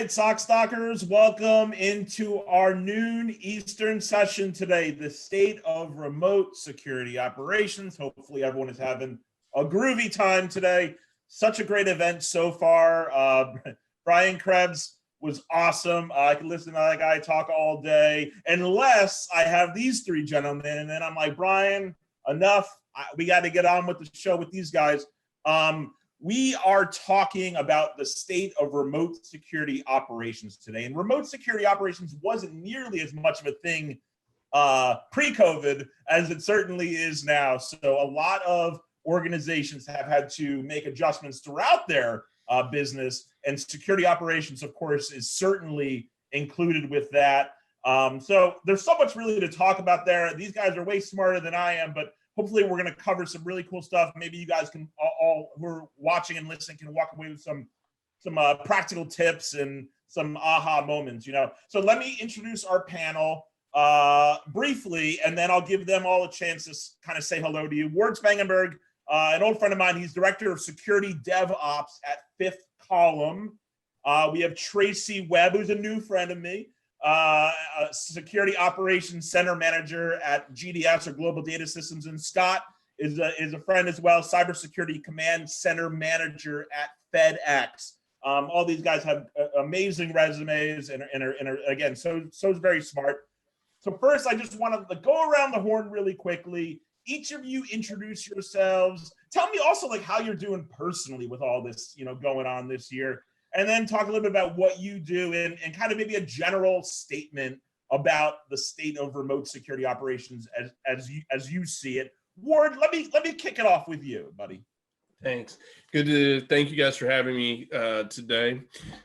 right, SOCstockers, welcome into our noon Eastern session today, the state of remote security operations. Hopefully everyone is having a groovy time today. Such a great event so far. Brian Krebs was awesome. I can listen to that guy talk all day, unless I have these three gentlemen, and then I'm like, Brian, enough. We got to get on with the show with these guys. We are talking about the state of remote security operations today. And remote security operations wasn't nearly as much of a thing pre-COVID as it certainly is now. So a lot of organizations have had to make adjustments throughout their business, and security operations, of course, is certainly included with that. So there's so much really to talk about there. These guys are way smarter than I am, but hopefully we're going to cover some really cool stuff. Maybe you guys can all who are watching and listening can walk away with some practical tips and some aha moments, you know. So let me introduce our panel briefly, and then I'll give them all a chance to kind of say hello to you. Ward Spangenberg, an old friend of mine, he's director of security DevOps at Fifth Column. We have Tracy Webb, who's a new friend of me, Security Operations Center Manager at GDS, or Global Data Systems, and Scott is a friend as well, Cybersecurity Command Center Manager at FedEx. All these guys have amazing resumes and are again so very smart. So first, I just want to go around the horn really quickly. Each of you introduce yourselves. Tell me also like how you're doing personally with all this, you know, going on this year. And then talk a little bit about what you do and kind of maybe a general statement about the state of remote security operations as you see it. Ward, let me kick it off with you, buddy. Thanks. Thank you guys for having me today.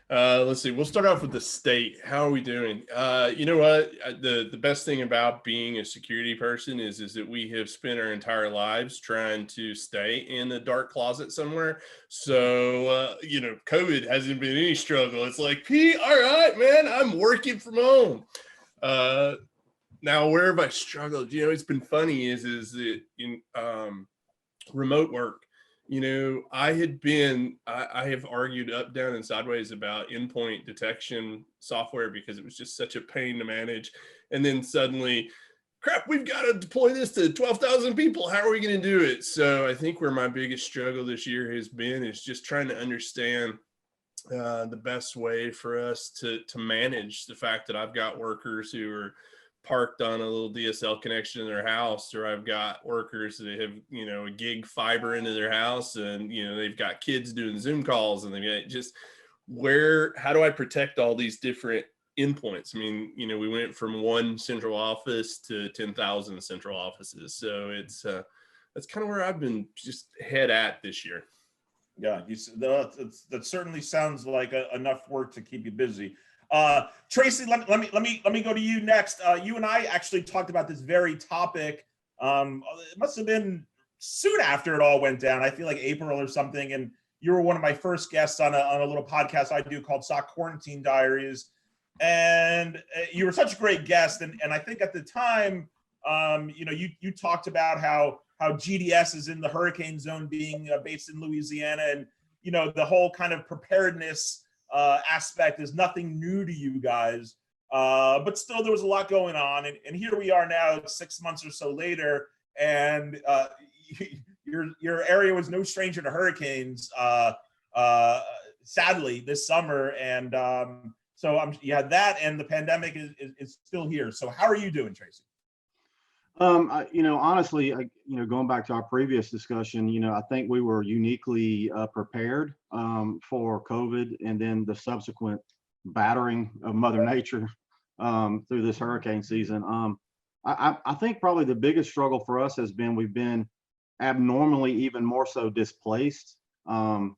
Let's see, we'll start off with the state. How are we doing? You know what? The best thing about being a security person is that we have spent our entire lives trying to stay in a dark closet somewhere. So, you know, COVID hasn't been any struggle. It's like, P, all right, man, I'm working from home. Now, where have I struggled? You know, it's been funny is that in remote work, you know, I have argued up, down, and sideways about endpoint detection software because it was just such a pain to manage. And then suddenly, crap, we've got to deploy this to 12,000 people. How are we going to do it? So I think where my biggest struggle this year has been is just trying to understand the best way for us to manage the fact that I've got workers who are parked on a little DSL connection in their house, or I've got workers that have, you know, a gig fiber into their house, and, you know, they've got kids doing Zoom calls, and they've got just how do I protect all these different endpoints? I mean, you know, we went from one central office to 10,000 central offices. So it's, that's kind of where I've been just head at this year. Yeah, that certainly sounds like enough work to keep you busy. Tracy, let me go to you next. You and I actually talked about this very topic. It must have been soon after it all went down. I feel like April or something. And you were one of my first guests on a little podcast I do called SOC Quarantine Diaries. And you were such a great guest. And I think at the time, you know, you talked about how GDS is in the hurricane zone, being based in Louisiana, and, you know, the whole kind of preparedness aspect is nothing new to you guys, but still there was a lot going on, and here we are now 6 months or so later, and your area was no stranger to hurricanes, sadly, this summer, and so you had that, and the pandemic is still here. So how are you doing, Tracy? You know, honestly, you know, going back to our previous discussion, you know, I think we were uniquely prepared for COVID, and then the subsequent battering of Mother Nature through this hurricane season. I think probably the biggest struggle for us has been we've been abnormally even more so displaced. You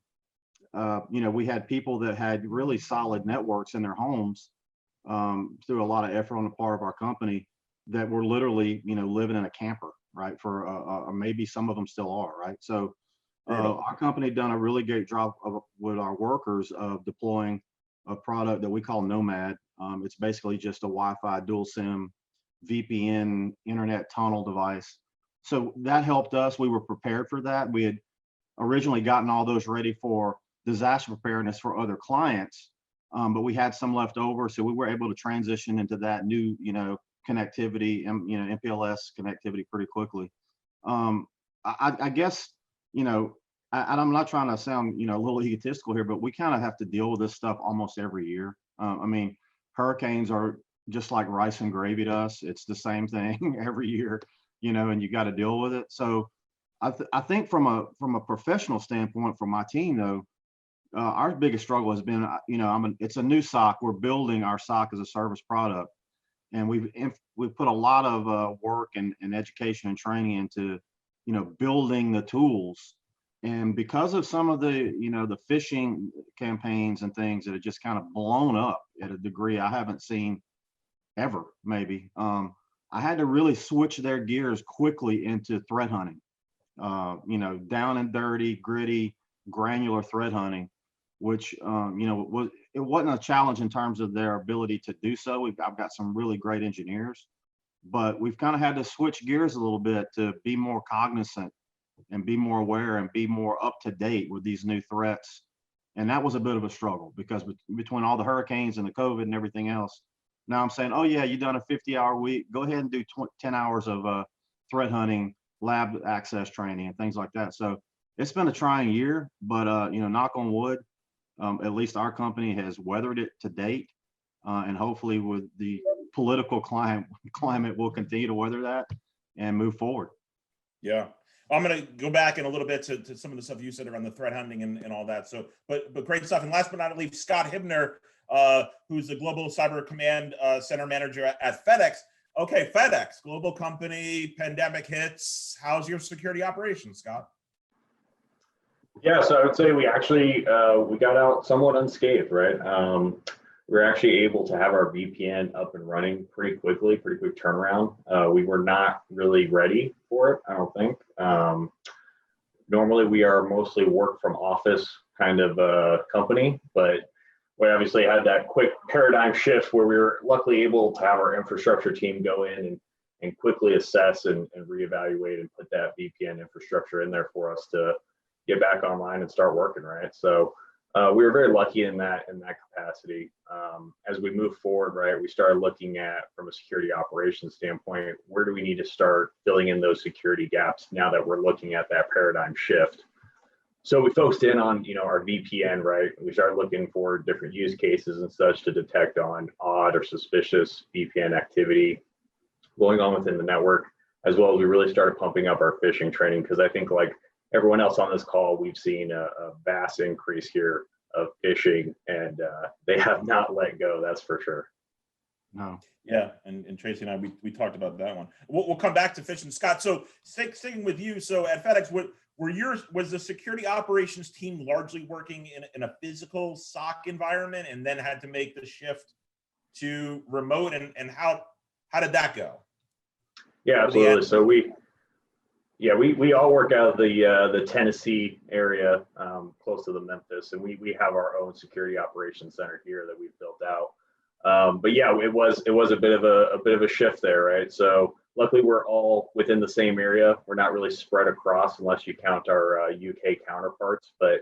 know, we had people that had really solid networks in their homes through a lot of effort on the part of our company, that were literally, you know, living in a camper, right? Or maybe some of them still are, right? So our company done a really great job with our workers of deploying a product that we call Nomad. It's basically just a Wi-Fi dual SIM VPN internet tunnel device. So that helped us. We were prepared for that. We had originally gotten all those ready for disaster preparedness for other clients. but we had some left over, so we were able to transition into that new, connectivity and MPLS connectivity pretty quickly. I guess, and I'm not trying to sound, a little egotistical here, but we kind of have to deal with this stuff almost every year. I mean, hurricanes are just like rice and gravy to us. It's the same thing every year, and you got to deal with it. So I think from a professional standpoint for my team though, our biggest struggle has been, it's a new SOC. We're building our SOC as a service product, and we've put a lot of work and education and training into, building the tools. And because of some of the, the phishing campaigns and things that have just kind of blown up at a degree I haven't seen ever, maybe, I had to really switch their gears quickly into threat hunting, down and dirty, gritty, granular threat hunting, which, it wasn't a challenge in terms of their ability to do so. I've got some really great engineers, but we've kind of had to switch gears a little bit to be more cognizant and be more aware and be more up to date with these new threats. And that was a bit of a struggle because between all the hurricanes and the COVID and everything else, now I'm saying, oh yeah, you've done a 50-hour week, go ahead and do 10 hours of threat hunting, lab access training and things like that. So it's been a trying year, but knock on wood, at least our company has weathered it to date. And hopefully with the political climate, we'll continue to weather that and move forward. Yeah. I'm going to go back in a little bit to some of the stuff you said around the threat hunting and all that. So, but great stuff. And last but not least, Scott Hibner, who's the Global Cyber Command Center Manager at FedEx. Okay, FedEx, global company, pandemic hits. How's your security operations, Scott? Yeah, so I would say we actually, we got out somewhat unscathed, right? We were actually able to have our VPN up and running pretty quickly, pretty quick turnaround. We were not really ready for it, I don't think. Normally we are mostly work from office kind of company, but we obviously had that quick paradigm shift where we were luckily able to have our infrastructure team go in and quickly assess and reevaluate and put that VPN infrastructure in there for us to get back online and start working, right? So we were very lucky in that capacity. As we move forward, right, we started looking at, from a security operations standpoint, where do we need to start filling in those security gaps now that we're looking at that paradigm shift? So we focused in on, our VPN, right? We started looking for different use cases and such to detect on odd or suspicious VPN activity going on within the network, as well as we really started pumping up our phishing training, because I think like everyone else on this call, we've seen a vast increase here of phishing, and they have not let go, that's for sure. No. Yeah, and Tracy and I, we talked about that one. We'll come back to phishing, Scott. So sticking with you, so at FedEx, was the security operations team largely working in a physical SOC environment and then had to make the shift to remote, and how did that go? Yeah, absolutely. So we all work out of the Tennessee area, close to the Memphis, and we have our own security operations center here that we've built out. But yeah, it was a bit of a shift there, right? So luckily we're all within the same area. We're not really spread across unless you count our UK counterparts. But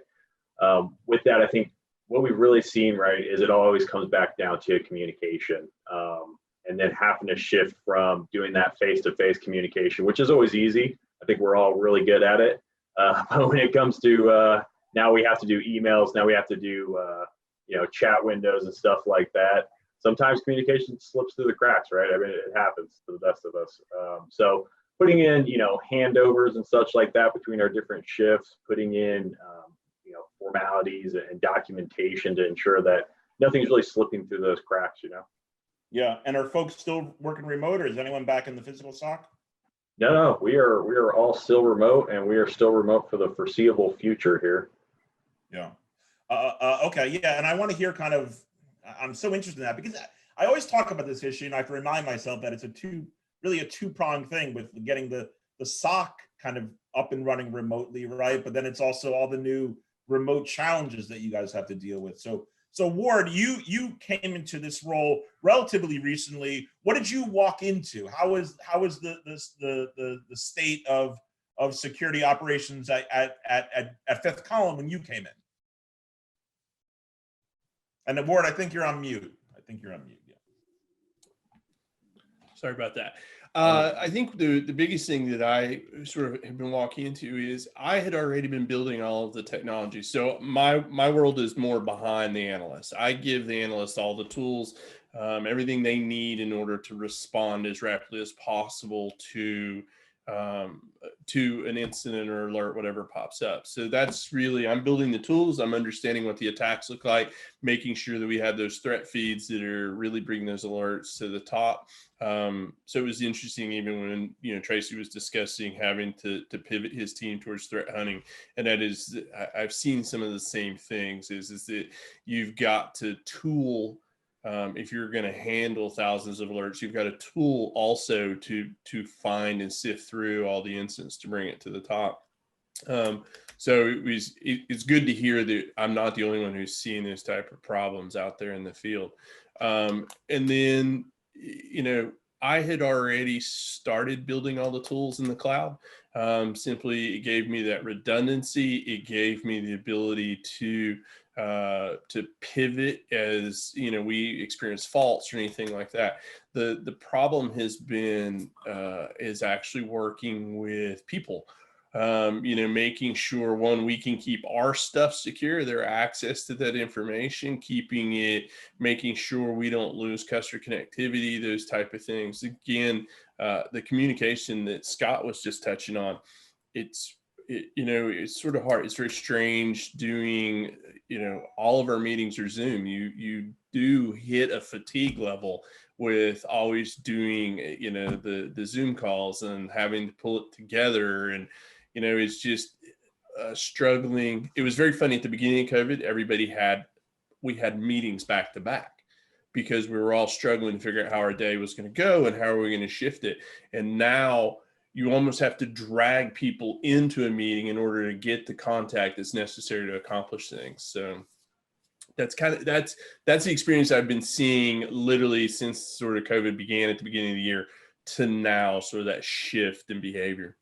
with that, I think what we've really seen, right, is it always comes back down to communication, and then having to shift from doing that face-to-face communication, which is always easy. I think we're all really good at it. But when it comes to now we have to do emails, now we have to do chat windows and stuff like that. Sometimes communication slips through the cracks, right? I mean, it happens to the best of us. So putting in, handovers and such like that between our different shifts, putting in, formalities and documentation to ensure that nothing's really slipping through those cracks, Yeah, and are folks still working remote, or is anyone back in the physical SOC? No, we are all still remote, and we are still remote for the foreseeable future here. Yeah. Okay. Yeah, and I want to hear I'm so interested in that, because I always talk about this issue, and I have to remind myself that it's really a two-pronged thing with getting the SOC kind of up and running remotely, right? But then it's also all the new remote challenges that you guys have to deal with. So Ward, you came into this role relatively recently. What did you walk into? How was the state of security operations at Fifth Column when you came in? And then Ward, I think you're on mute. I think you're on mute. Yeah. Sorry about that. I think the biggest thing that I sort of have been walking into is I had already been building all of the technology. So my world is more behind the analysts. I give the analysts all the tools, everything they need in order to respond as rapidly as possible to an incident or alert, whatever pops up. So that's really, I'm building the tools. I'm understanding what the attacks look like, making sure that we have those threat feeds that are really bringing those alerts to the top. So it was interesting, even when, you know, Tracy was discussing having to pivot his team towards threat hunting. And that is, I've seen some of the same things is that you've got to tool, if you're going to handle thousands of alerts, you've got a tool also to find and sift through all the incidents to bring it to the top. So it's good to hear that I'm not the only one who's seeing this type of problems out there in the field. And then, you know, I had already started building all the tools in the cloud. Simply, it gave me that redundancy. It gave me the ability to pivot as, you know, we experience faults or anything like that. The problem has been is actually working with people. You know, making sure, one, we can keep our stuff secure, their access to that information, keeping it, making sure we don't lose customer connectivity, those type of things. Again, the communication that Scott was just touching on, you know, it's sort of hard. It's very strange doing, you know, all of our meetings are Zoom. You do hit a fatigue level with always doing, you know, the Zoom calls and having to pull it together. And, you know, it's just struggling. It was very funny at the beginning of COVID. We had meetings back to back because we were all struggling to figure out how our day was going to go and how are we going to shift it. And now you almost have to drag people into a meeting in order to get the contact that's necessary to accomplish things. So that's the experience I've been seeing literally since sort of COVID began at the beginning of the year to now, sort of that shift in behavior.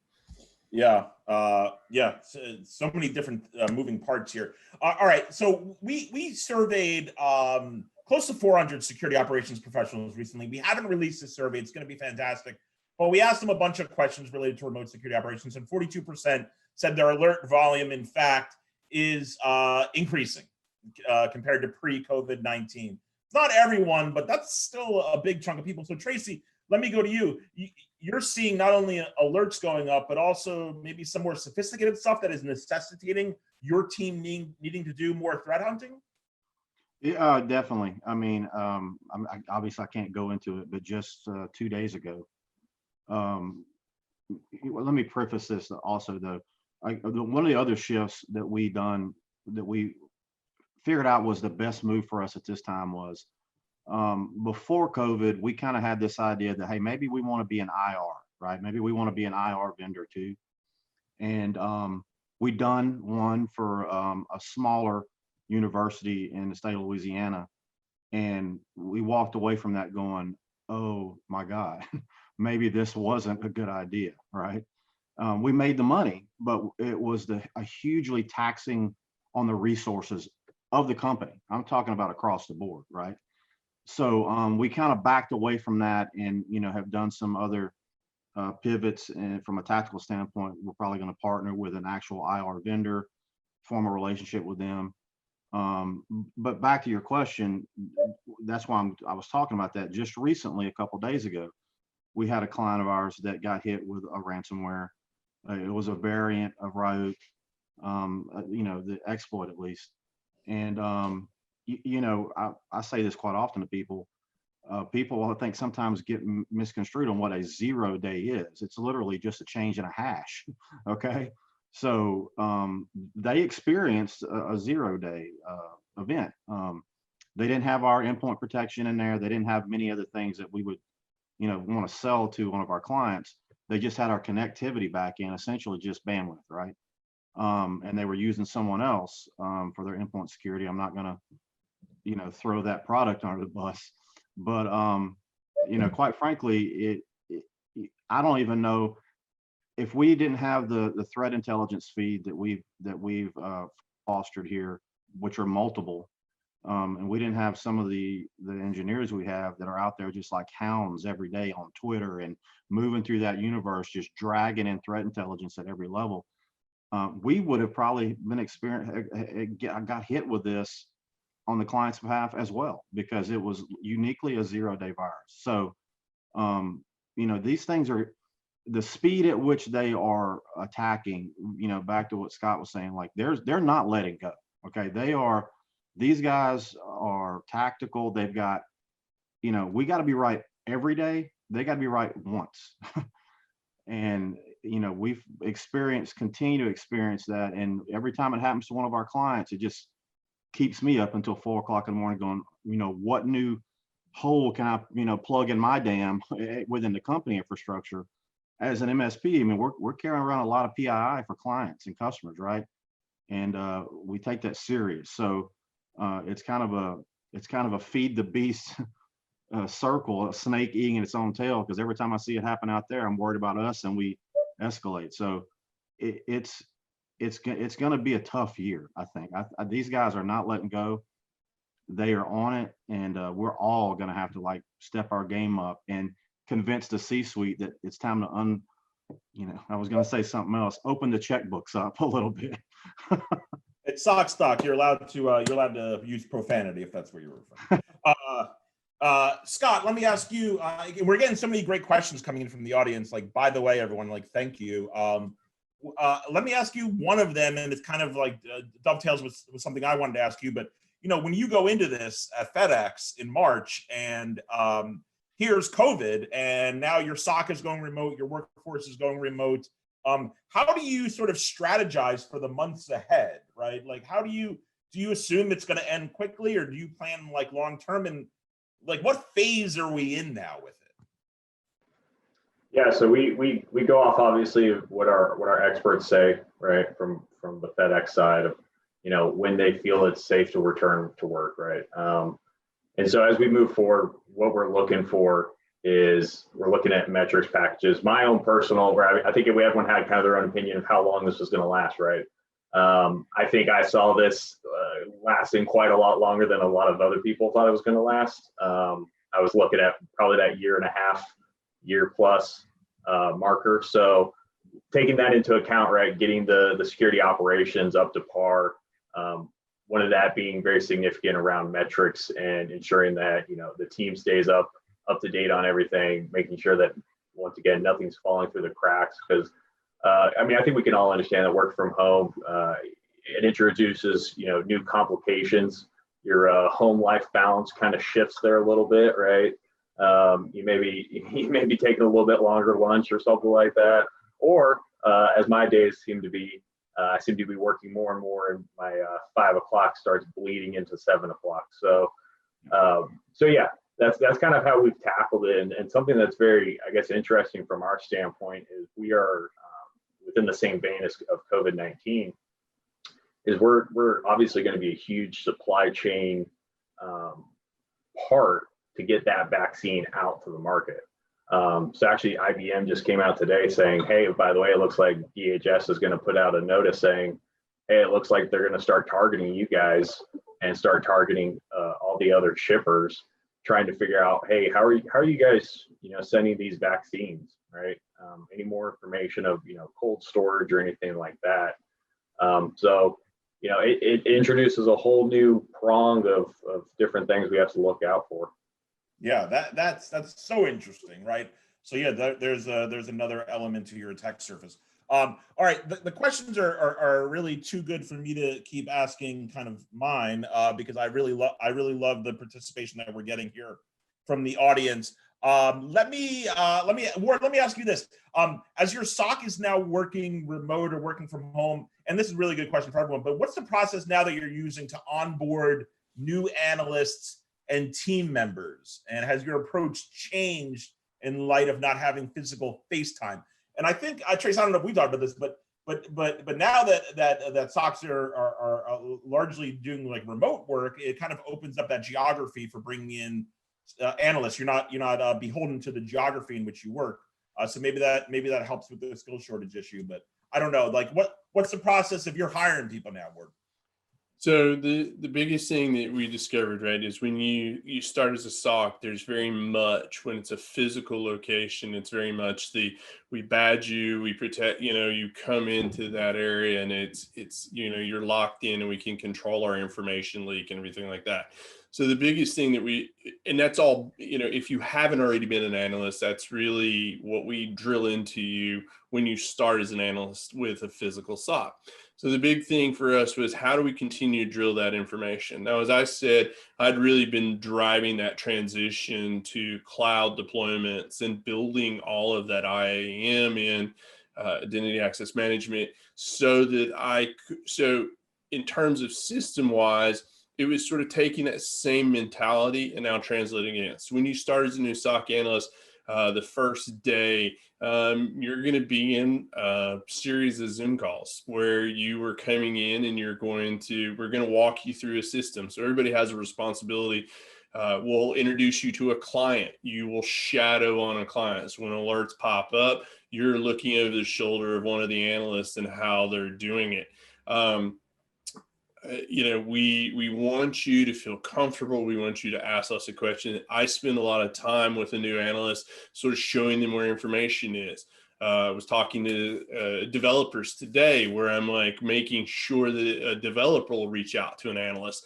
Yeah. So many different moving parts here. All right. So we surveyed close to 400 security operations professionals recently. We haven't released this survey. It's going to be fantastic. But we asked them a bunch of questions related to remote security operations, and 42% said their alert volume, in fact, is increasing compared to pre-COVID-19. It's not everyone, but that's still a big chunk of people. So Tracy, let me go to you. You're seeing not only alerts going up, but also maybe some more sophisticated stuff that is necessitating your team needing to do more threat hunting? Yeah, definitely. I mean, obviously I can't go into it, but just 2 days ago, well, let me preface this also though. One of the other shifts that we figured out was the best move for us at this time was, before COVID, we kind of had this idea that, hey, maybe we want to be an IR, right? Maybe we want to be an IR vendor too. And we done one for a smaller university in the state of Louisiana. And we walked away from that going, oh my God, maybe this wasn't a good idea, right? We made the money, but it was a hugely taxing on the resources of the company. I'm talking about across the board, right? So we kind of backed away from that and, you know, have done some other pivots. And from a tactical standpoint, we're probably going to partner with an actual IR vendor, form a relationship with them. But back to your question, that's why I was talking about that. Just recently, a couple of days ago, we had a client of ours that got hit with a ransomware. It was a variant of Ryuk, you know, the exploit at least. And you know, I say this quite often to people. People, I think, sometimes get misconstrued on what a 0-day is. It's literally just a change in a hash. Okay, so they experienced a 0-day event. They didn't have our endpoint protection in there. They didn't have many other things that we would, you know, want to sell to one of our clients. They just had our connectivity back in, essentially just bandwidth, right? And they were using someone else for their endpoint security. I'm not going to, you know, throw that product under the bus, but you know, quite frankly, I don't even know if we didn't have the threat intelligence feed that we've fostered here, which are multiple. And we didn't have some of the engineers we have that are out there just like hounds every day on Twitter and moving through that universe, just dragging in threat intelligence at every level. We would have probably been got hit with this on the client's behalf as well, because it was uniquely a 0-day virus. So, these things are, the speed at which they are attacking, back to what Scott was saying, like they're not letting go. Okay. These guys are tactical. They've got, we got to be right every day. They got to be right once. And, we've continue to experience that. And every time it happens to one of our clients, it just keeps me up until 4 o'clock in the morning going, what new hole can I, plug in my dam within the company infrastructure as an MSP. I mean, we're carrying around a lot of PII for clients and customers, right? And we take that serious. So it's kind of a feed the beast circle, a snake eating its own tail, because every time I see it happen out there, I'm worried about us and we escalate. So it's going to be a tough year, I think. These guys are not letting go. They are on it, and we're all going to have to step our game up and convince the C-suite that it's time to I was going to say something else, open the checkbooks up a little bit. At SOCstock, you're allowed to use profanity if that's what you're referring to. Scott, let me ask you, we're getting so many great questions coming in from the audience. By the way, everyone, thank you. Let me ask you one of them, and it's kind of dovetails with something I wanted to ask you. But when you go into this at FedEx in March, and here's COVID, and now your SOC is going remote, your workforce is going remote. How do you sort of strategize for the months ahead, right? How do you assume it's going to end quickly, or do you plan long term, and what phase are we in now with it? Yeah, so we go off obviously of what our experts say, right, from the FedEx side of when they feel it's safe to return to work, right? And so as we move forward, what we're looking for is we're looking at metrics packages. My own personal, I think everyone had kind of their own opinion of how long this was going to last, right? I think I saw this lasting quite a lot longer than a lot of other people thought it was going to last. I was looking at probably that 1.5 year plus marker. So taking that into account, right, getting the security operations up to par, one of that being very significant around metrics and ensuring that the team stays up to date on everything, making sure that once again nothing's falling through the cracks. Because I think we can all understand that work from home it introduces new complications. Your home life balance kind of shifts there a little bit, right? You may be taking a little bit longer lunch or something like that, or as my days seem to be, I seem to be working more and more, and my 5 o'clock starts bleeding into 7 o'clock. So yeah, that's kind of how we've tackled it, and something that's very, I guess, interesting from our standpoint is we are within the same vein of COVID-19. Is we're obviously going to be a huge supply chain part to get that vaccine out to the market. So actually IBM just came out today saying, hey, by the way, it looks like DHS is going to put out a notice saying, hey, it looks like they're going to start targeting you guys and start targeting all the other shippers, trying to figure out, hey, how are you guys, sending these vaccines, right? Any more information of, cold storage or anything like that. So, it introduces a whole new prong of different things we have to look out for. Yeah, that's so interesting, right? So yeah, there's another element to your attack surface. All right, the questions are really too good for me to keep asking kind of mine because I really love the participation that we're getting here from the audience. Let me ask you this: as your SOC is now working remote or working from home, and this is a really good question for everyone, but what's the process now that you're using to onboard new analysts and team members? And has your approach changed in light of not having physical face time? And I think, Trace, I don't know if we talked about this, but now that SOCs are largely doing remote work, it kind of opens up that geography for bringing in analysts. You're not beholden to the geography in which you work. So maybe that helps with the skill shortage issue. But I don't know. What's the process if you're hiring people now, Ward? So the biggest thing that we discovered, right, is when you start as a SOC, there's very much, when it's a physical location, it's very much we badge you, we protect, you come into that area and it's you're locked in and we can control our information leak and everything like that. So the biggest thing and that's all, if you haven't already been an analyst, that's really what we drill into you when you start as an analyst with a physical SOC. So the big thing for us was, how do we continue to drill that information? Now, as I said, I'd really been driving that transition to cloud deployments and building all of that IAM in identity access management, so in terms of system wise, it was sort of taking that same mentality and now translating it. So when you start as a new SOC analyst, the first day, you're going to be in a series of Zoom calls where you are coming in and we're going to walk you through a system. So everybody has a responsibility. We'll introduce you to a client. You will shadow on a client. So when alerts pop up, you're looking over the shoulder of one of the analysts and how they're doing it. We want you to feel comfortable. We want you to ask us a question. I spend a lot of time with a new analyst, sort of showing them where information is. I was talking to developers today, where I'm like making sure that a developer will reach out to an analyst,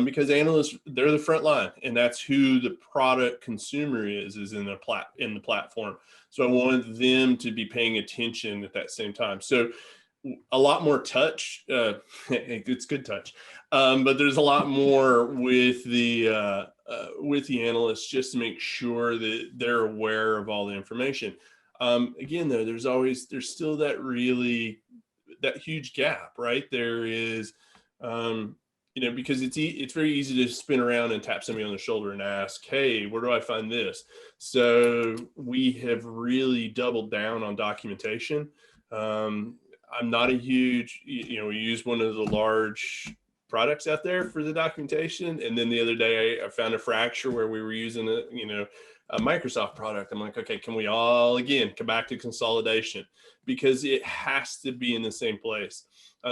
because analysts, they're the front line, and that's who the product consumer is in the platform. So I want them to be paying attention at that same time. So a lot more touch. It's good touch, but there's a lot more with the analysts, just to make sure that they're aware of all the information. Again, though, there's still that huge gap, right? There is, because it's very easy to spin around and tap somebody on the shoulder and ask, hey, where do I find this? So we have really doubled down on documentation. I'm not a huge, we use one of the large products out there for the documentation. And then the other day I found a fracture where we were using a Microsoft product. I'm like, okay, can we all, again, come back to consolidation, because it has to be in the same place.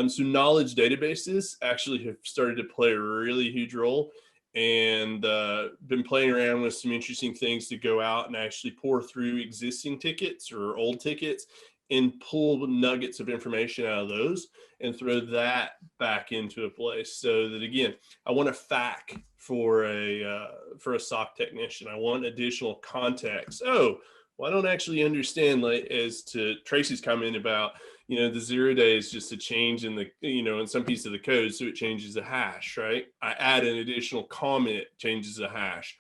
So knowledge databases actually have started to play a really huge role, and been playing around with some interesting things to go out and actually pour through existing tickets or old tickets and pull nuggets of information out of those and throw that back into a place. So that, again, I want a FAQ for a SOC technician. I want additional context. Oh, well, I don't actually understand, like, as to Tracy's comment about, the 0 day is just a change in in some piece of the code. So it changes the hash, right? I add an additional comment, it changes the hash.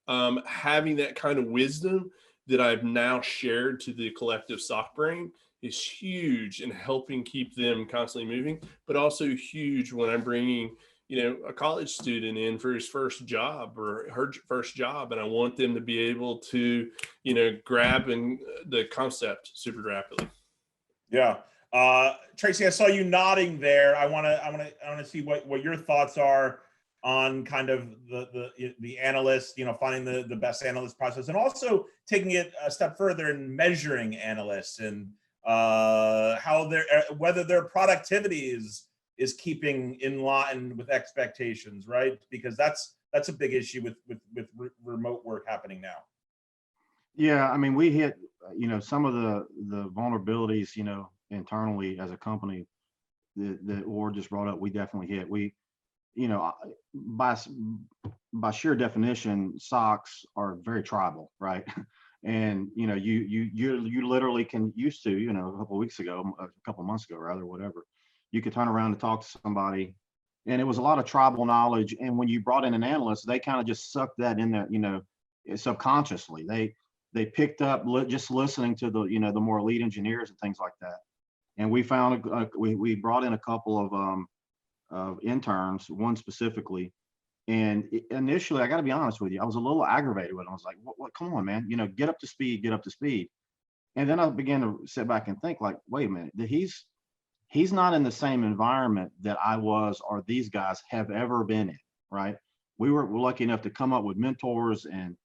Having that kind of wisdom that I've now shared to the collective SOC brain is huge in helping keep them constantly moving, but also huge when I'm bringing, a college student in for his first job or her first job, and I want them to be able to, grab the concept super rapidly. Yeah. Tracy, I saw you nodding there. I want to see what your thoughts are on kind of the analyst, finding the best analyst process, and also taking it a step further and measuring analysts and how whether their productivity is keeping in line with expectations, right? Because that's a big issue with remote work happening now. Yeah, I mean, we hit, some of the vulnerabilities, internally as a company that Ward just brought up. We definitely hit. By sheer definition, SOCs are very tribal, right? And you literally used to, a couple of weeks ago, a couple of months ago, rather, whatever, you could turn around and talk to somebody, and it was a lot of tribal knowledge. And when you brought in an analyst, they kind of just sucked that in there, subconsciously. They picked up just listening to the the more elite engineers and things like that. And we found we brought in a couple of interns, one specifically. And initially, I got to be honest with you, I was a little aggravated with him. I was like, what, come on, man, get up to speed, get up to speed. And then I began to sit back and think, like, wait a minute, he's not in the same environment that I was or these guys have ever been in, right? We're lucky enough to come up with mentors and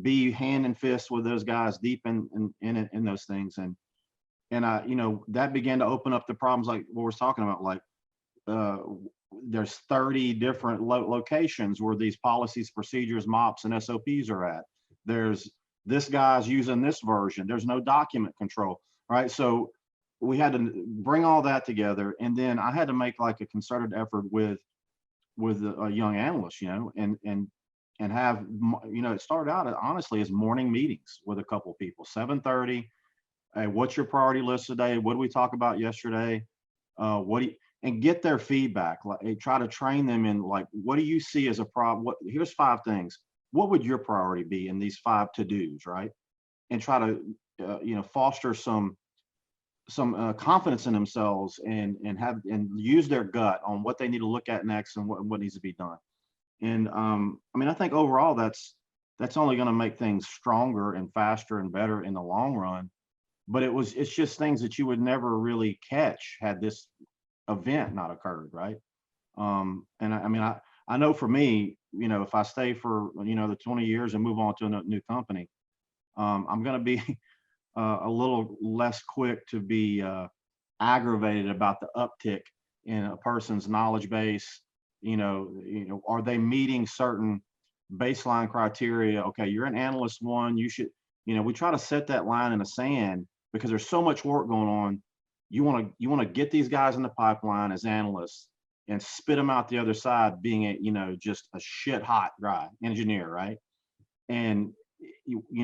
be hand and fist with those guys deep in those things. And I, that began to open up the problems like what we're talking about, like, there's 30 different locations where these policies, procedures, MOPs, and SOPs are at. There's this guy's using this version. There's no document control, right? So we had to bring all that together, and then I had to make like a concerted effort with a young analyst, and have, it started out honestly as morning meetings with a couple of people, 7:30. Hey, what's your priority list today? What did we talk about yesterday? And get their feedback. Like, try to train them in, like, what do you see as a problem? Here's 5 things. What would your priority be in these 5 to-dos, right? And try to, foster some confidence in themselves and use their gut on what they need to look at next and what needs to be done. And I think overall that's only going to make things stronger and faster and better in the long run. But it's just things that you would never really catch had this event not occurred, right? And I know for me, if I stay for the 20 years and move on to a new company, I'm going to be a little less quick to be aggravated about the uptick in a person's knowledge base. Are they meeting certain baseline criteria? Okay, you're an analyst 1, you should, we try to set that line in the sand because there's so much work going on. You want to get these guys in the pipeline as analysts and spit them out the other side being just a shit hot guy, engineer, right? And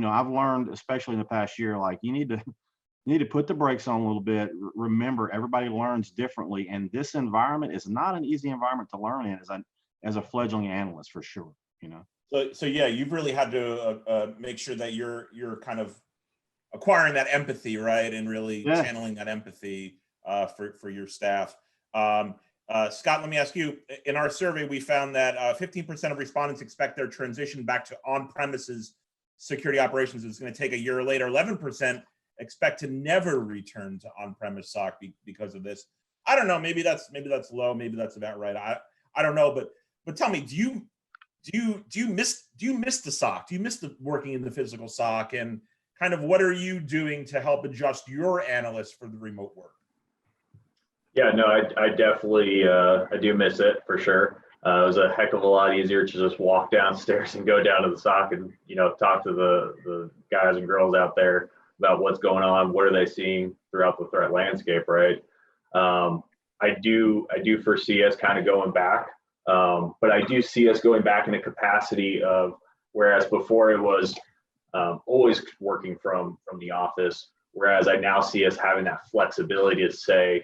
I've learned, especially in the past year, like you need to put the brakes on a little bit. Remember, everybody learns differently, and this environment is not an easy environment to learn in as a fledgling analyst, for sure. So yeah, you've really had to make sure that you're kind of acquiring that empathy, right, and really channeling that empathy for your staff. Scott, let me ask you. In our survey, we found that 15% of respondents expect their transition back to on-premises security operations is going to take a year later. 11% expect to never return to on-premise SOC because of this. I don't know. Maybe that's low. Maybe that's about right. I don't know. But tell me, do you miss the SOC? Do you miss the working in the physical SOC? And kind of what are you doing to help adjust your analysts for the remote work? Yeah, no, I definitely I do miss it for sure. It was a heck of a lot easier to just walk downstairs and go down to the SOC and talk to the guys and girls out there about what's going on, what are they seeing throughout the threat landscape, right? I do foresee us kind of going back, but I do see us going back in a capacity of, whereas before it was always working from the office, whereas I now see us having that flexibility to say,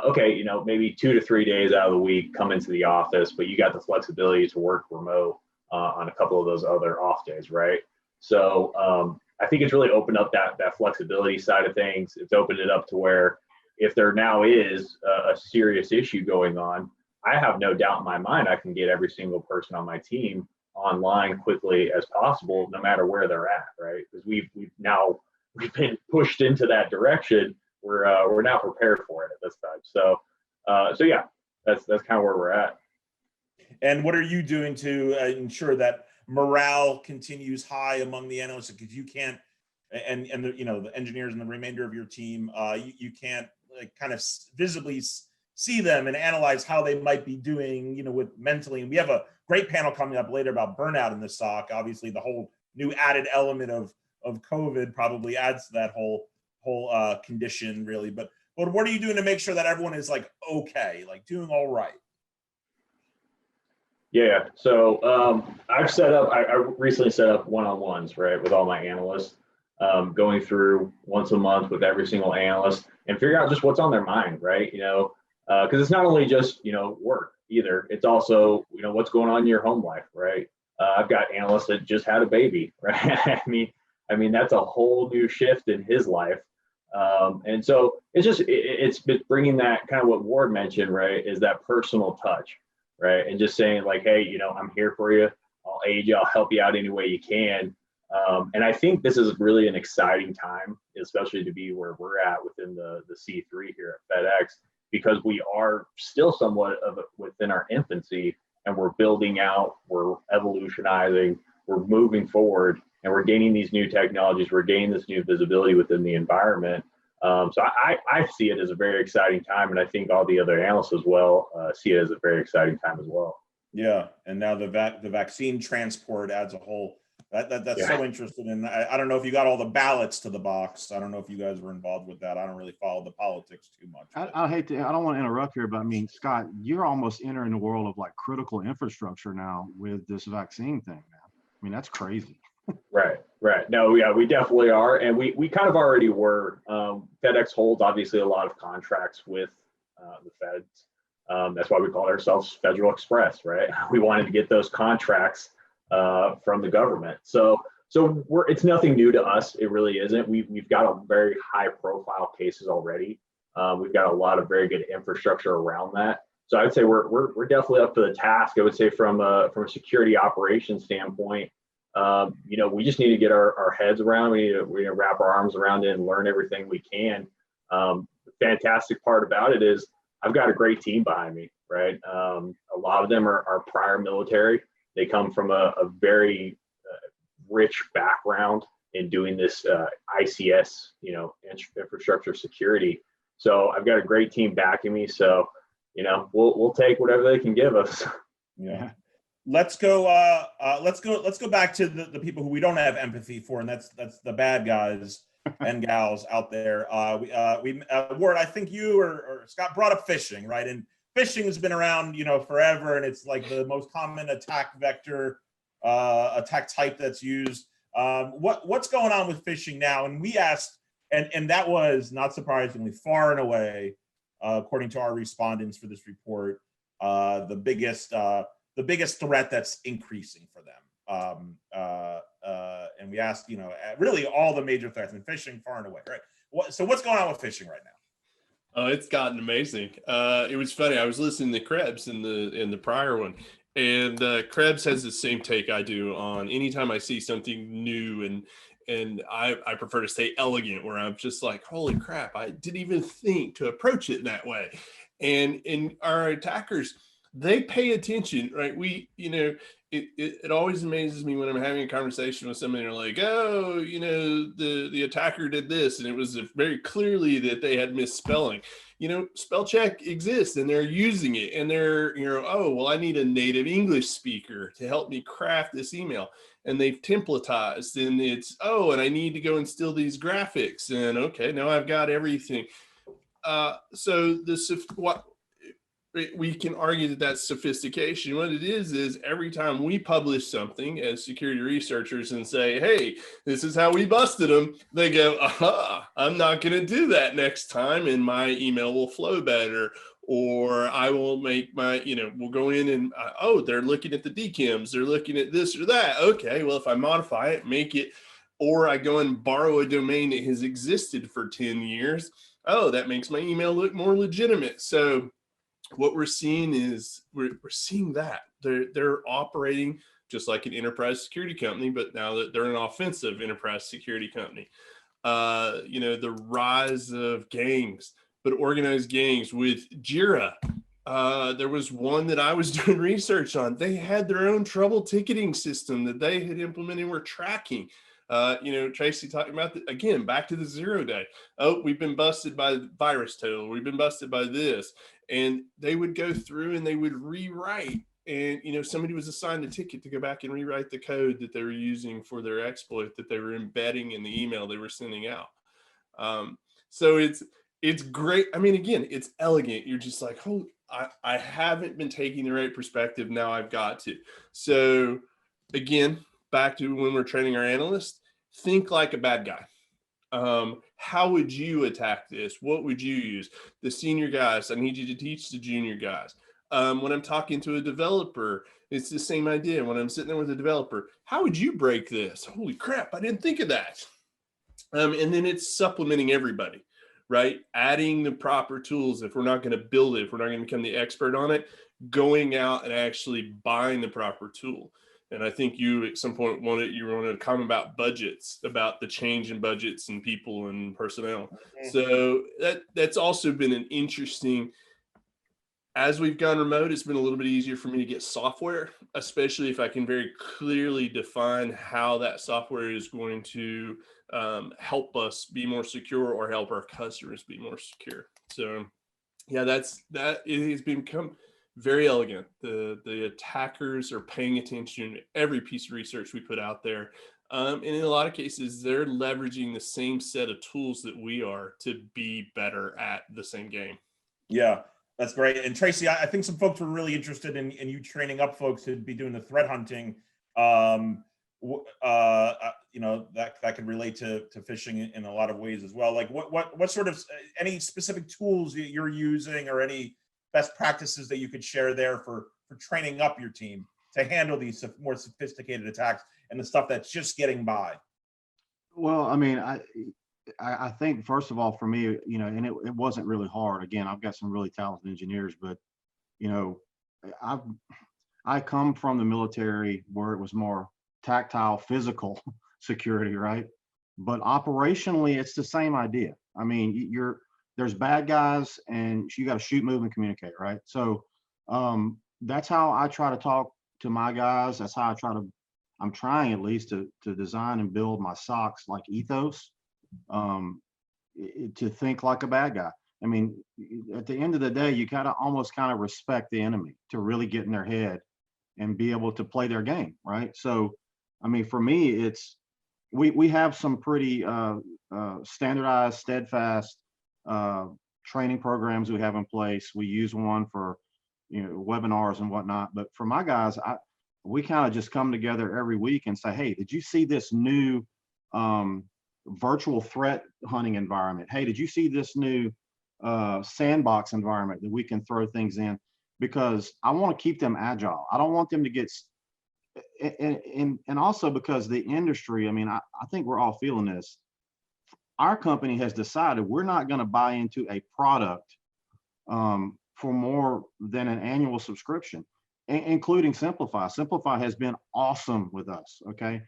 okay, maybe 2 to 3 days out of the week, come into the office, but you got the flexibility to work remote on a couple of those other off days, right? So I think it's really opened up that flexibility side of things. It's opened it up to where if there now is a serious issue going on, I have no doubt in my mind I can get every single person on my team online quickly as possible, no matter where they're at, right? Because we've been pushed into that direction. We're now prepared for it at this time. So yeah, that's kind of where we're at. And what are you doing to ensure that morale continues high among the analysts? Because you can't, and the engineers and the remainder of your team, you can't kind of visibly see them and analyze how they might be doing, with mentally. And we have a great panel coming up later about burnout in the SOC. Obviously, the whole new added element of COVID probably adds to that whole condition, really. But what are you doing to make sure that everyone is okay, doing all right? Yeah, so I recently set up one-on-ones, right, with all my analysts, going through once a month with every single analyst and figure out just what's on their mind, right? Because it's not only just work either. It's also what's going on in your home life, right? I've got analysts that just had a baby, right? I mean that's a whole new shift in his life, and so it's bringing that kind of what Ward mentioned, right? Is that personal touch. Right. And just saying hey, I'm here for you. I'll aid you. I'll help you out any way you can. And I think this is really an exciting time, especially to be where we're at within the C3 here at FedEx, because we are still somewhat within our infancy, and we're building out, we're evolutionizing, we're moving forward, and we're gaining these new technologies. We're gaining this new visibility within the environment. So I see it as a very exciting time, and I think all the other analysts as well see it as a very exciting time as well. Yeah, and now the vaccine transport adds a whole that's Yeah. so interesting. And I don't know if you got all the ballots to the box. I don't know if you guys were involved with that. I don't really follow the politics too much. I hate to, I don't want to interrupt here, but I mean, Scott, you're almost entering the world of like critical infrastructure now with this vaccine thing, man. I mean, that's crazy. Right. No, yeah, we definitely are. And we kind of already were. FedEx holds obviously a lot of contracts with the feds. That's why we call ourselves Federal Express, right? We wanted to get those contracts from the government. So it's nothing new to us. It really isn't. We've got a very high profile cases already. We've got a lot of very good infrastructure around that. So I would say we're definitely up to the task. I would say from a security operations standpoint, we just need to get our heads around. We need to wrap our arms around it and learn everything we can. The fantastic part about it is I've got a great team behind me, right? A lot of them are prior military. They come from a very rich background in doing this ICS, infrastructure security. So I've got a great team backing me. So, we'll take whatever they can give us. Yeah. Let's go back to the people who we don't have empathy for, and that's the bad guys and gals out there. Ward, I think you or Scott brought up phishing, right? And phishing has been around, forever, and it's like the most common attack vector, attack type that's used. What's going on with phishing now? And we asked, and that was not surprisingly far and away, according to our respondents for this report, the biggest threat that's increasing for them. And we asked, really all the major threats, and phishing far and away, right? So what's going on with phishing right now? It's gotten amazing. It was funny. I was listening to Krebs in the prior one, and Krebs has the same take I do on anytime I see something new, and I prefer to stay elegant, where I'm just like, holy crap, I didn't even think to approach it that way. And our attackers, they pay attention, right? It always amazes me when I'm having a conversation with somebody and they're like, oh, the attacker did this, and it was very clearly that they had misspelling. Spell check exists and they're using it, and they're, oh, well, I need a native English speaker to help me craft this email. And they've templatized, and it's, oh, and I need to go and steal these graphics. And okay, now I've got everything. So we can argue that that's sophistication. What it is every time we publish something as security researchers and say, hey, this is how we busted them, they go, aha, I'm not going to do that next time, and my email will flow better. Or I will make my, we'll go in and, oh, they're looking at the DKIMs, they're looking at this or that. Okay, well, if I modify it, make it, or I go and borrow a domain that has existed for 10 years, oh, that makes my email look more legitimate. So what we're seeing is we're seeing that they're operating just like an enterprise security company, but now that they're an offensive enterprise security company. The rise of gangs, but organized gangs with Jira. There was one that I was doing research on. They had their own trouble ticketing system that they had implemented and were tracking. Tracy talking about, again, back to the 0 day. Oh, we've been busted by the virus total. We've been busted by this. And they would go through and they would rewrite. And, somebody was assigned a ticket to go back and rewrite the code that they were using for their exploit that they were embedding in the email they were sending out. So it's great. I mean, again, it's elegant. You're just like, oh, I haven't been taking the right perspective. Now I've got to. So again, back to when we're training our analysts, think like a bad guy. How would you attack this? What would you use? The senior guys, I need you to teach the junior guys. When I'm talking to a developer, it's the same idea. When I'm sitting there with a developer, how would you break this? Holy crap, I didn't think of that. And then it's supplementing everybody, right? Adding the proper tools. If we're not going to build it, if we're not going to become the expert on it, going out and actually buying the proper tool. And I think you at some point wanted to comment about budgets, about the change in budgets and people and personnel. Mm-hmm. So that's also been an interesting, as we've gone remote, it's been a little bit easier for me to get software, especially if I can very clearly define how that software is going to help us be more secure or help our customers be more secure. So yeah, that it has become very elegant. The attackers are paying attention to every piece of research we put out there. And in a lot of cases, they're leveraging the same set of tools that we are to be better at the same game. Yeah, that's great. And Tracy, I think some folks were really interested in you training up folks to be doing the threat hunting. You know, that could relate to phishing in a lot of ways as well. Like what sort of, any specific tools that you're using or any best practices that you could share there for training up your team to handle these more sophisticated attacks and the stuff that's just getting by? Well, I mean, I think first of all, for me, you know, and it wasn't really hard. Again, I've got some really talented engineers, but you know, I come from the military where it was more tactile, physical security, right? But operationally, it's the same idea. I mean, there's bad guys, and you got to shoot, move, and communicate, right? So that's how I try to talk to my guys. That's how I'm trying at least to design and build my SOCs like ethos, to think like a bad guy. I mean, at the end of the day, you gotta almost kind of respect the enemy to really get in their head and be able to play their game, right? So, I mean, for me, it's we have some pretty standardized, steadfast training programs we have in place. We use one for, you know, webinars and whatnot. But for my guys, we kind of just come together every week and say, hey, did you see this new virtual threat hunting environment? Hey, did you see this new sandbox environment that we can throw things in? Because I want to keep them agile. I don't want them to get, and also because the industry, I mean, I think we're all feeling this. Our company has decided we're not going to buy into a product for more than an annual subscription, including Simplify. Simplify has been awesome with us, okay?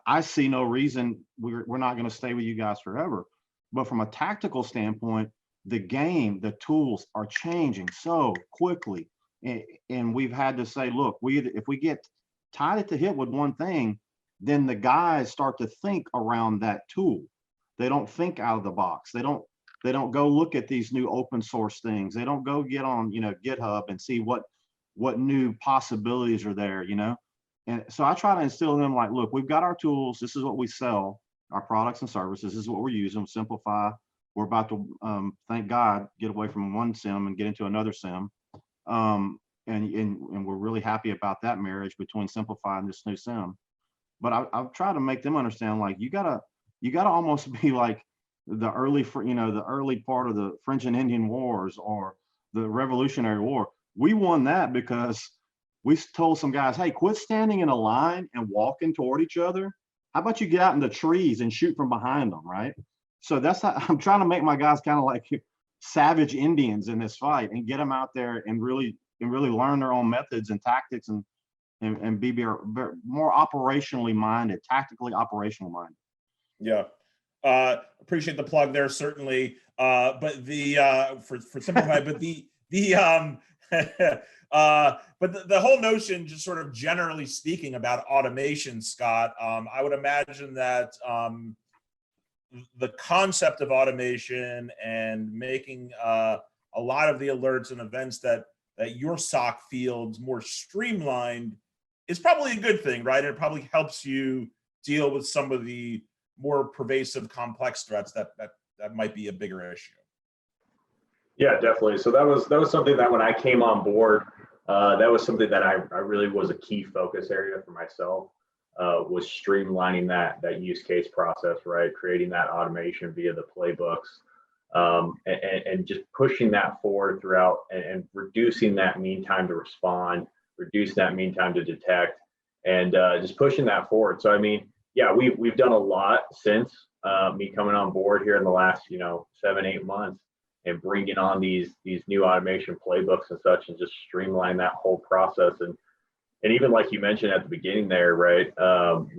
I see no reason we're not going to stay with you guys forever. But from a tactical standpoint, the game, the tools are changing so quickly. And we've had to say, look, if we get tied at the hip with one thing, then the guys start to think around that tool. They don't think out of the box. They don't go look at these new open source things. They don't go get on, you know, GitHub and see what new possibilities are there, you know? And so I try to instill in them like, look, we've got our tools. This is what we sell, our products and services. This is what we're using. Simplify. We're about to, thank God, get away from one SIM and get into another SIM. And we're really happy about that marriage between Simplify and this new SIM. But I've tried to make them understand, like, you gotta almost be like the early part of the French and Indian Wars or the Revolutionary War. We won that because we told some guys, hey, quit standing in a line and walking toward each other. How about you get out in the trees and shoot from behind them, right? So that's how I'm trying to make my guys kind of like savage Indians in this fight and get them out there and really learn their own methods and tactics and be more operationally minded, tactically operational minded. Yeah. Appreciate the plug there, certainly. But for Simplify, but but the whole notion, just sort of generally speaking about automation, Scott, I would imagine that the concept of automation and making a lot of the alerts and events that your SOC fields more streamlined is probably a good thing, right? It probably helps you deal with some of the more pervasive, complex threats that might be a bigger issue. Yeah, definitely. So that was something that when I came on board, that was something that I really was a key focus area for myself, was streamlining that use case process, right? Creating that automation via the playbooks, and just pushing that forward throughout and reducing that mean time to respond, reduce that mean time to detect, and just pushing that forward. So, I mean, yeah, we've done a lot since me coming on board here in the last, 7-8 months, and bringing on these new automation playbooks and such, and just streamline that whole process. And even like you mentioned at the beginning there, right?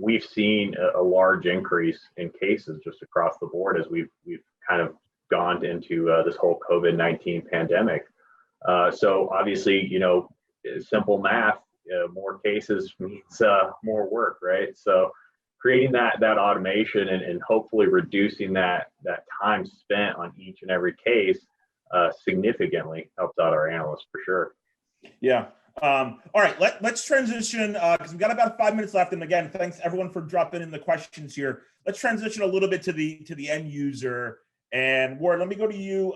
We've seen a large increase in cases just across the board as we've kind of gone into this whole COVID-19 pandemic. So obviously, simple math, more cases means more work, right? So creating that automation and hopefully reducing that time spent on each and every case significantly helps out our analysts for sure. Yeah. All right, let's transition because we've got about 5 minutes left. And again, thanks everyone for dropping in the questions here. Let's transition a little bit to the end user. And Ward, let me go to you.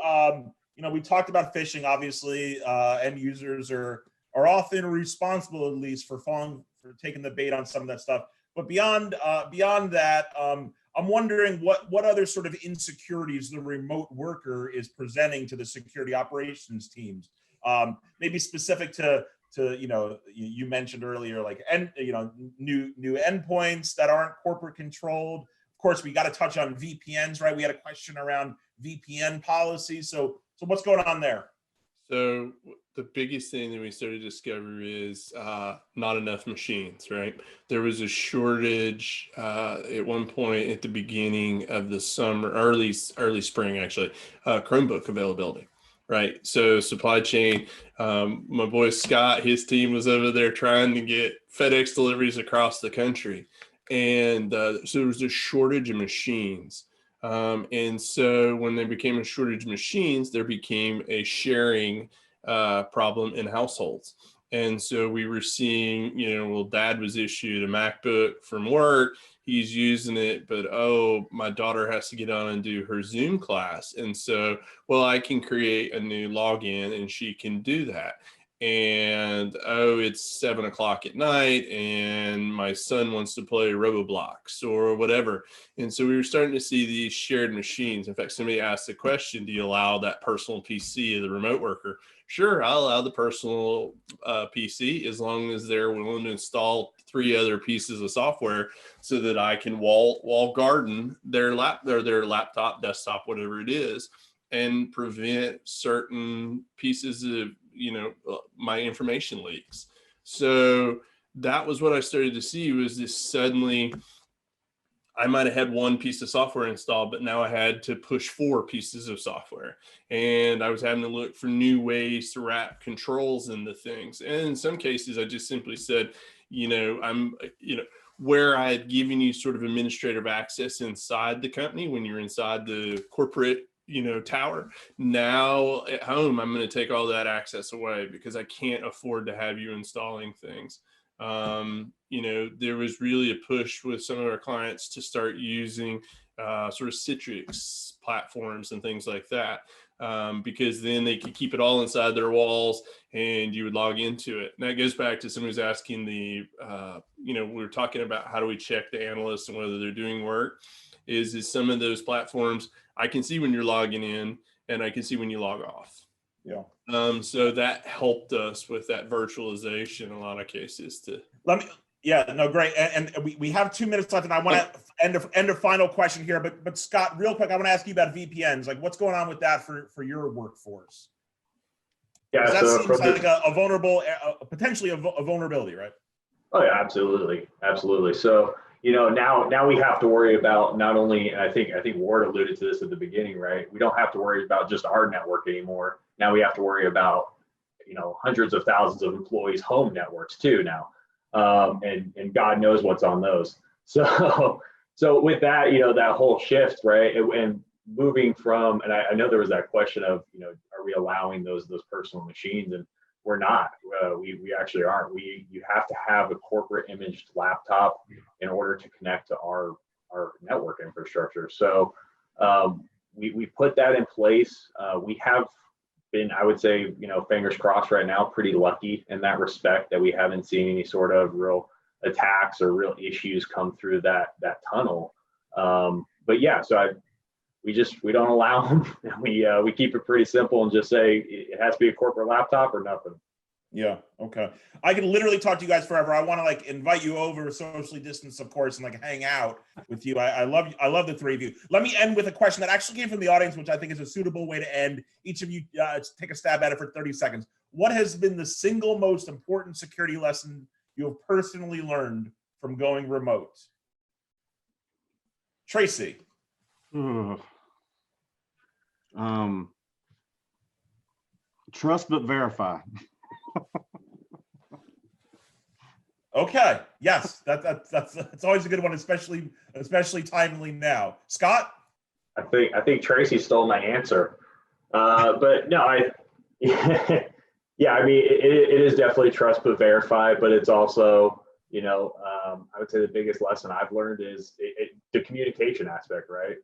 We talked about phishing. Obviously, end users are often responsible, at least, for taking the bait on some of that stuff. But beyond that, I'm wondering what other sort of insecurities the remote worker is presenting to the security operations teams. Maybe specific to you mentioned earlier, like new endpoints that aren't corporate controlled. Of course, we got to touch on VPNs, right? We had a question around VPN policy. So what's going on there? So the biggest thing that we started to discover is not enough machines, right? There was a shortage at one point at the beginning of the summer, early spring, actually, Chromebook availability. Right. So supply chain, my boy Scott, his team was over there trying to get FedEx deliveries across the country. And so there was a shortage of machines. And so when there became a shortage of machines, there became a sharing problem in households. And so we were seeing, dad was issued a MacBook from work. He's using it, but my daughter has to get on and do her Zoom class. And so, I can create a new login and she can do that. And it's 7 o'clock at night and my son wants to play Roblox or whatever. And so we were starting to see these shared machines. In fact, somebody asked the question, do you allow that personal PC of the remote worker? Sure, I'll allow the personal PC as long as they're willing to install 3 other pieces of software so that I can wall garden their laptop, desktop, whatever it is, and prevent certain pieces of my information leaks. So that was what I started to see, was this suddenly I might have had 1 piece of software installed, but now I had to push 4 pieces of software. And I was having to look for new ways to wrap controls into things. And in some cases, I just simply said, where I had given you sort of administrative access inside the company when you're inside the corporate tower. Now at home, I'm going to take all that access away because I can't afford to have you installing things. There was really a push with some of our clients to start using sort of Citrix platforms and things like that, because then they could keep it all inside their walls and you would log into it. And that goes back to someone who's asking we were talking about how do we check the analysts and whether they're doing work. Is some of those platforms, I can see when you're logging in and I can see when you log off. Yeah. So that helped us with that virtualization in a lot of cases great. And we have 2 minutes left and I want to end a final question here, but Scott, real quick, I want to ask you about VPNs. Like what's going on with that for your workforce? Yeah. That seems like potentially a vulnerability, right? Oh yeah, absolutely. Absolutely. So, now we have to worry about not only, I think Ward alluded to this at the beginning, right? We don't have to worry about just our network anymore. Now we have to worry about, hundreds of thousands of employees' home networks too now. And God knows what's on those. So with that, that whole shift, right? And moving from, and I know there was that question of, are we allowing those personal machines? And we're not. We actually aren't. You have to have a corporate imaged laptop in order to connect to our network infrastructure. So we put that in place. We have been, I would say, fingers crossed right now, pretty lucky in that respect that we haven't seen any sort of real attacks or real issues come through that tunnel. But yeah, so we don't allow them. We keep it pretty simple and just say it has to be a corporate laptop or nothing. Yeah. Okay. I can literally talk to you guys forever. I want to invite you over, socially distance, of course, and hang out with you. I love the 3 of you. Let me end with a question that actually came from the audience, which I think is a suitable way to end. Each of you take a stab at it for 30 seconds. What has been the single most important security lesson you have personally learned from going remote? Tracy. Trust but verify. Okay. Yes, that's always a good one, especially timely now. Scott? I think Tracy stole my answer. But no, yeah, I mean, it is definitely trust but verify, but it's also, I would say the biggest lesson I've learned is the communication aspect, right?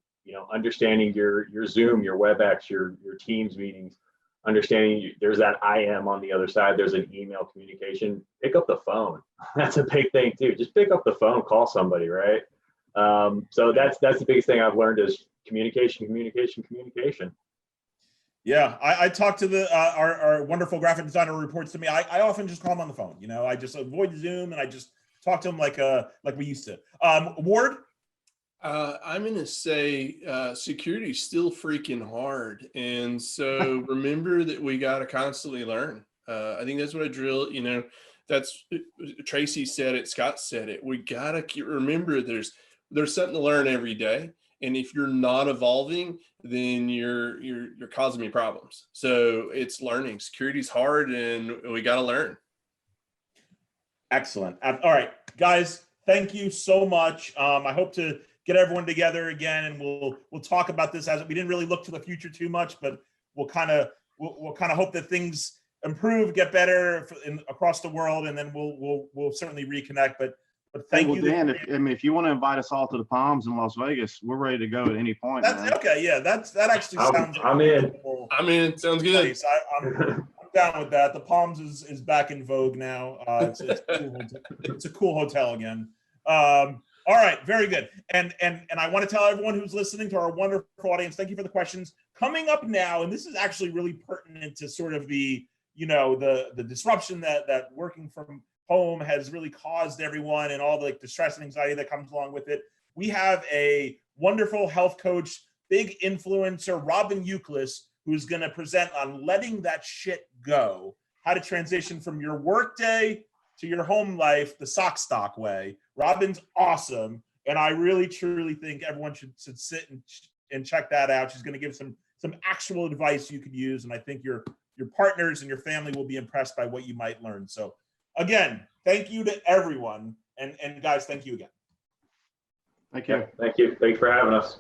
Understanding your Zoom, your WebEx, your Teams meetings, understanding there's that IM on the other side, there's an email communication. Pick up the phone. That's a big thing too. Just pick up the phone, call somebody, right? So that's the biggest thing I've learned is communication. Yeah, I talked to our wonderful graphic designer who reports to me. I often just call him on the phone. I just avoid Zoom and I just talk to him like we used to. Ward? I'm going to say security is still freaking hard. And so remember that we got to constantly learn. I think that's what I drill, that's Tracy said it, Scott said it. We got to remember there's something to learn every day. And if you're not evolving, then you're causing me problems. So it's learning. Security's hard and we got to learn. Excellent. All right, guys, thank you so much. I hope to get everyone together again, and we'll talk about this as we didn't really look to the future too much, but we'll kind of hope that things improve, get better across the world, and then we'll certainly reconnect. But thank you, Dan. If you want to invite us all to the Palms in Las Vegas, we're ready to go at any point. That's okay. Yeah, that actually sounds. I'm in. Sounds good. Place. I'm down with that. The Palms is back in vogue now. It's a cool hotel again. All right, very good. And I want to tell everyone who's listening, to our wonderful audience, thank you for the questions. Coming up now, and this is actually really pertinent to sort of the disruption that working from home has really caused everyone, and all the stress and anxiety that comes along with it. We have a wonderful health coach, big influencer, Robin Euclid, who's going to present on letting that shit go, how to transition from your workday to your home life the SOCstock way. Robin's awesome, and I really truly think everyone should sit and check that out. She's going to give some actual advice you could use, and I think your partners and your family will be impressed by what you might learn. So again, thank you to everyone, and guys, thank you again. Thank you. Thank you. Thanks for having us.